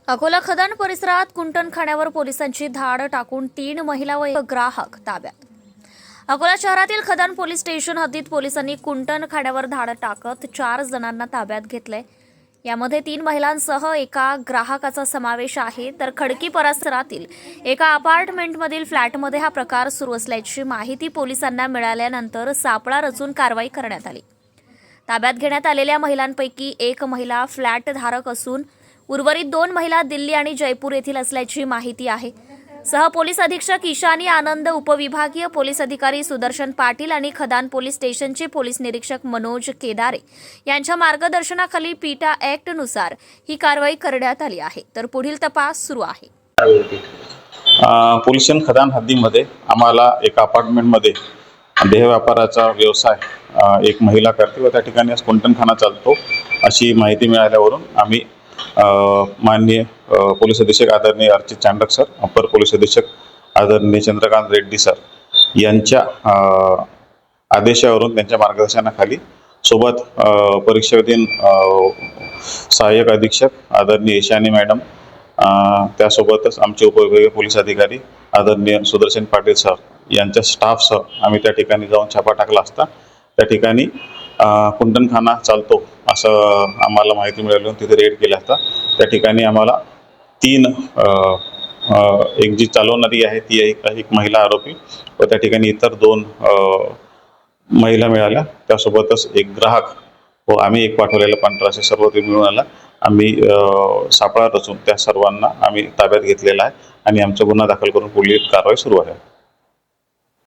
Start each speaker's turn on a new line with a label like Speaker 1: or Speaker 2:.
Speaker 1: अकोला खदान परिसरात कुंटणखाण्यावर पोलिसांची धाड टाकून 3 महिला व 1 ग्राहक ताब्यात। अकोला शहरातील खदान पोलीस स्टेशन हद्दीत पोलिसांनी कुंटणखाण्यावर धाड टाकत 4 जणांना ताब्यात घेतले। यामध्ये 3 महिलांसह एका ग्राहकाचा समावेश आहे। तर खडकी परिसरातील एका अपार्टमेंटमधील फ्लॅटमध्ये हा प्रकार सुरू असल्याची माहिती पोलिसांना मिळाल्यानंतर सापळा रचून कारवाई करण्यात आली। ताब्यात घेण्यात आलेल्या महिलांपैकी 1 महिला फ्लॅट धारक असून उर्वरित 2 महिला दिल्ली आणि जयपूर येथील असल्याची माहिती आहे। सह पोलीस अधीक्षक ईशानी आनंद, उपविभागीय पोलीस अधिकारी सुदर्शन पाटील आणि खदान पोलीस स्टेशनचे पोलीस निरीक्षक मनोज केदारे यांच्या मार्गदर्शनाखाली पीटा ऍक्ट नुसार ही कारवाई करण्यात आली आहे। तर पुढील तपास सुरू आहे।
Speaker 2: पोलीस स्टेशन खदान हद्दीमध्ये आम्हाला एका अपार्टमेंटमध्ये देह व्यापाराचा व्यवसाय एक महिला करते व त्या ठिकाणी आज कुंटणखाना चालतो अशी माहिती मिळाल्यावरून आम्ही माननीय पोलीस अधीक्षक आदरणीय अर्चित चांडक सर, अपर पोलीस अधीक्षक आदरणीय चंद्रकांत रेड्डी सर यांच्या आदेशावरून त्यांच्या मार्गदर्शनाखाली सोबत परीक्षेतील सहाय्यक अधीक्षक आदरणीय ईशानी मॅडम, त्यासोबतच आमचे उपविभागीय पोलीस अधिकारी आदरणीय सुदर्शन पाटील सर यांच्या स्टाफसह आम्ही त्या ठिकाणी जाऊन छापा टाकला असता त्या ठिकाणी कुंटणखाना चालतो असं आम्हाला माहिती मिळाली। तिथे रेड केला असता त्या ठिकाणी आम्हाला 3 एक जी चालवणारी आहे ती एक महिला आरोपी व त्या ठिकाणी इतर 2 महिला मिळाल्या, त्यासोबतच एक ग्राहक व आम्ही एक पाठवलेला पांढरा असे सर्व ते मिळून आला। आम्ही सापळा रचून त्या सर्वांना आम्ही ताब्यात घेतलेला आहे आणि आमचा गुन्हा दाखल करून पुढील कारवाई सुरू आहे।